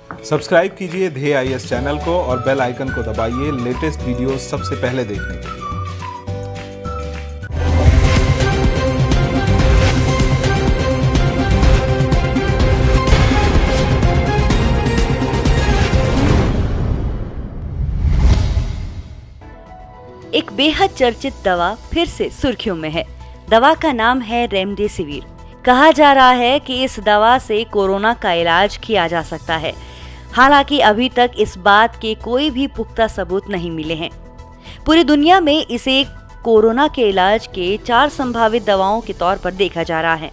Subscribe कीजिए ध्येय IAS channel को और बेल आइकन को दबाइए लेटेस्ट वीडियो सबसे पहले देखने के लिए। एक बेहद चर्चित दवा फिर से सुर्खियों में है। दवा का नाम है रेमडेसिविर। कहा जा रहा है कि इस दवा से कोरोना का इलाज किया जा सकता है। हालांकि अभी तक इस बात के कोई भी पुख्ता सबूत नहीं मिले हैं। पूरी दुनिया में इसे कोरोना के इलाज के 4 संभावित दवाओं के तौर पर देखा जा रहा है।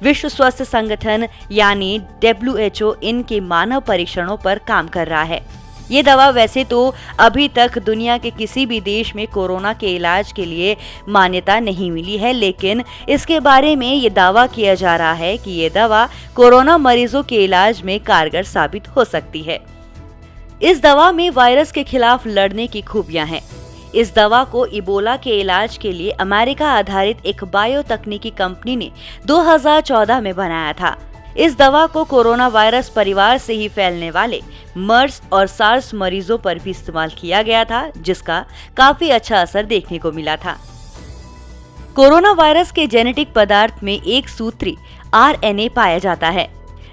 विश्व स्वास्थ्य संगठन यानी WHO इनके मानव परीक्षणों पर काम कर रहा है। ये दवा वैसे तो अभी तक दुनिया के किसी भी देश में कोरोना के इलाज के लिए मान्यता नहीं मिली है, लेकिन इसके बारे में ये दावा किया जा रहा है कि ये दवा कोरोना मरीजों के इलाज में कारगर साबित हो सकती है। इस दवा में वायरस के खिलाफ लड़ने की खूबियां हैं। इस दवा को इबोला के इलाज के लिए अमेरिका आधारित एक बायोतकनीकी कंपनी ने 2014 में बनाया था। इस दवा को कोरोना वायरस परिवार से ही फैलने वाले मर्स और सार्स मरीजों पर भी इस्तेमाल किया गया था, जिसका काफी अच्छा असर देखने को मिला था। कोरोना वायरस के जेनेटिक पदार्थ में एक सूत्री RNA पाया जाता है।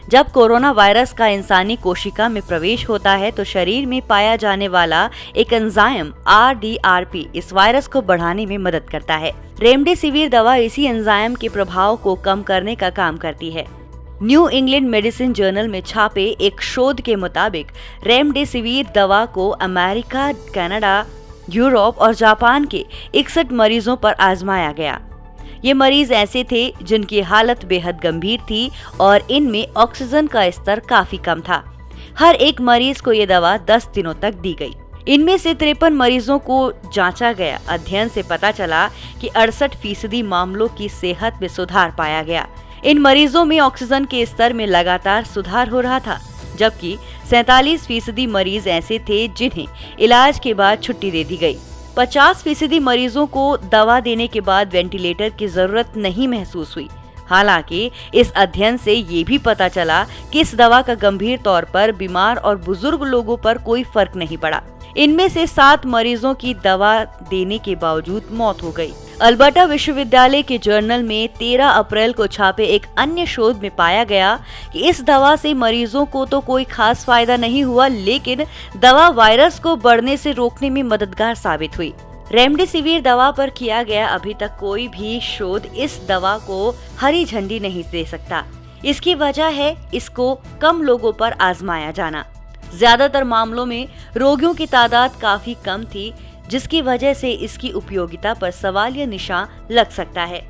जब कोरोना वायरस का इंसानी कोशिका में प्रवेश होता है तो शरीर में पाया जाने वाला एक एंजाइम RDRP इस वायरस को बढ़ाने में मदद करता है। रेमडेसिविर दवा इसी एंजाइम के प्रभाव को कम करने का काम करती है। न्यू इंग्लैंड मेडिसिन जर्नल में छापे एक शोध के मुताबिक रेमडेसिविर दवा को अमेरिका, कनाडा, यूरोप और जापान के 61 मरीजों पर आजमाया गया। ये मरीज ऐसे थे जिनकी हालत बेहद गंभीर थी और इनमें ऑक्सीजन का स्तर काफी कम था। हर एक मरीज को ये दवा 10 दिनों तक दी गई। इनमें से 53 मरीजों को जांचा गया। अध्ययन से पता चला कि 68% मामलों की सेहत में सुधार पाया गया। इन मरीजों में ऑक्सीजन के स्तर में लगातार सुधार हो रहा था, जबकि 47% मरीज ऐसे थे जिन्हें इलाज के बाद छुट्टी दे दी गई। 50% मरीजों को दवा देने के बाद वेंटिलेटर की जरूरत नहीं महसूस हुई। हालांकि इस अध्ययन से ये भी पता चला कि इस दवा का गंभीर तौर पर बीमार और बुजुर्ग लोगों पर कोई फर्क नहीं पड़ा। इनमें से 7 मरीजों की दवा देने के बावजूद मौत हो गई। अल्बर्टा विश्वविद्यालय के जर्नल में 13 अप्रैल को छापे एक अन्य शोध में पाया गया कि इस दवा से मरीजों को तो कोई खास फायदा नहीं हुआ, लेकिन दवा वायरस को बढ़ने से रोकने में मददगार साबित हुई। रेमडेसिविर दवा पर किया गया अभी तक कोई भी शोध इस दवा को हरी झंडी नहीं दे सकता। इसकी वजह है इसको कम लोगों पर आजमाया जाना। ज्यादातर मामलों में रोगियों की तादाद काफी कम थी, जिसकी वजह से इसकी उपयोगिता पर सवालिया निशान लग सकता है।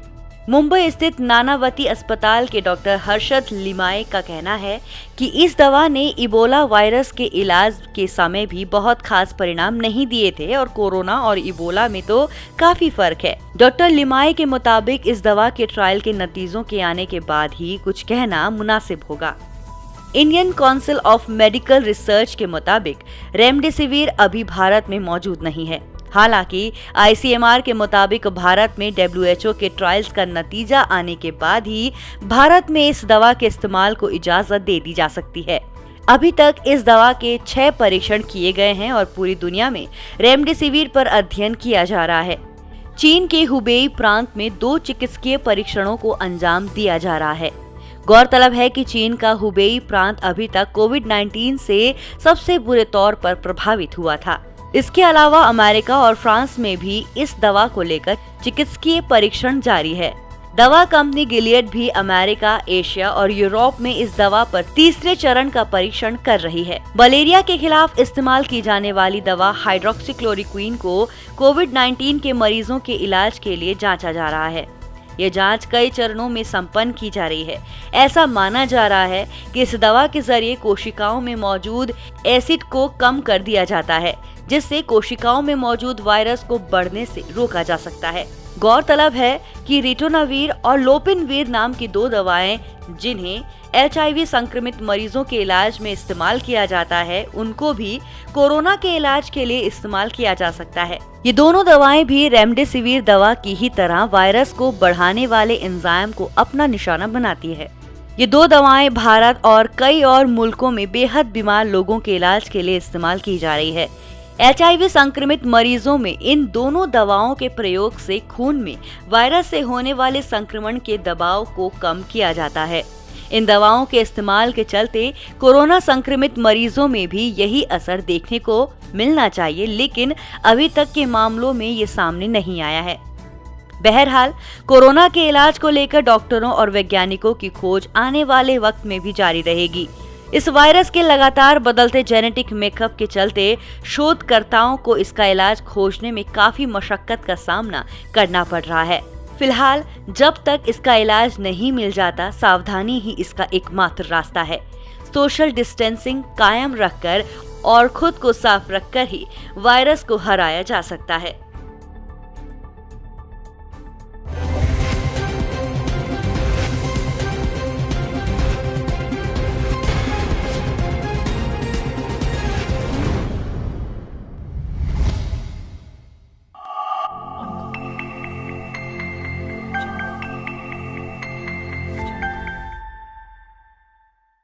मुंबई स्थित नानावती अस्पताल के डॉक्टर हर्षद लिमाये का कहना है कि इस दवा ने इबोला वायरस के इलाज के समय भी बहुत खास परिणाम नहीं दिए थे और कोरोना और इबोला में तो काफी फर्क है। डॉक्टर लिमाये के मुताबिक इस दवा के ट्रायल के नतीजों के आने के बाद ही कुछ कहना मुनासिब होगा। Indian council of medical research के मुताबिक रेमडेसिविर अभी भारत में मौजूद नहीं है। हालांकि ICMR के मुताबिक भारत में WHO के ट्रायल्स का नतीजा आने के बाद ही भारत में इस दवा के इस्तेमाल को इजाजत दे दी जा सकती है। अभी तक इस दवा के 6 परीक्षण किए गए हैं और पूरी दुनिया में रेमडेसिविर पर अध्ययन किया जा रहा है। चीन के हुबेई प्रांत में 2 चिकित्सकीय परीक्षणों को अंजाम दिया जा रहा है। गौरतलब है कि चीन का हुबेई प्रांत अभी तक कोविड-19 से सबसे बुरे तौर पर प्रभावित हुआ था। इसके अलावा अमेरिका और फ्रांस में भी इस दवा को लेकर चिकित्सकीय परीक्षण जारी है। दवा कंपनी गिलियड भी अमेरिका, एशिया और यूरोप में इस दवा पर तीसरे चरण का परीक्षण कर रही है। मलेरिया के खिलाफ इस्तेमाल की जाने वाली दवा हाइड्रोक्सीक्लोरोक्वीन को कोविड-19 के मरीजों के इलाज के लिए जांचा जा रहा है। ये जांच कई चरणों में संपन्न की जा रही है। ऐसा माना जा रहा है कि इस दवा के जरिए कोशिकाओं में मौजूद एसिड को कम कर दिया जाता है, जिससे कोशिकाओं में मौजूद वायरस को बढ़ने से रोका जा सकता है। गौरतलब है कि रिटोनावीर और लोपिनवीर नाम की 2 दवाएं जिन्हें HIV संक्रमित मरीजों के इलाज में इस्तेमाल किया जाता है, उनको भी कोरोना के इलाज के लिए इस्तेमाल किया जा सकता है। ये दोनों दवाएं भी रेमडेसिविर दवा की ही तरह वायरस को बढ़ाने वाले एंजाइम को अपना निशाना बनाती है। ये 2 दवाएं भारत और कई और मुल्कों में बेहद बीमार लोगों के इलाज के लिए इस्तेमाल की जा रही है। HIV संक्रमित मरीजों में इन दोनों दवाओं के प्रयोग से खून में वायरस से होने वाले संक्रमण के दबाव को कम किया जाता है। इन दवाओं के इस्तेमाल के चलते कोरोना संक्रमित मरीजों में भी यही असर देखने को मिलना चाहिए, लेकिन अभी तक के मामलों में ये सामने नहीं आया है। बहरहाल कोरोना के इलाज को लेकर डॉक्टरों और वैज्ञानिकों की खोज आने वाले वक्त में भी जारी रहेगी। इस वायरस के लगातार बदलते जेनेटिक मेकअप के चलते शोधकर्ताओं को इसका इलाज खोजने में काफी मशक्कत का सामना करना पड़ रहा है। फिलहाल जब तक इसका इलाज नहीं मिल जाता, सावधानी ही इसका एकमात्र रास्ता है। सोशल डिस्टेंसिंग कायम रखकर और खुद को साफ रखकर ही वायरस को हराया जा सकता है।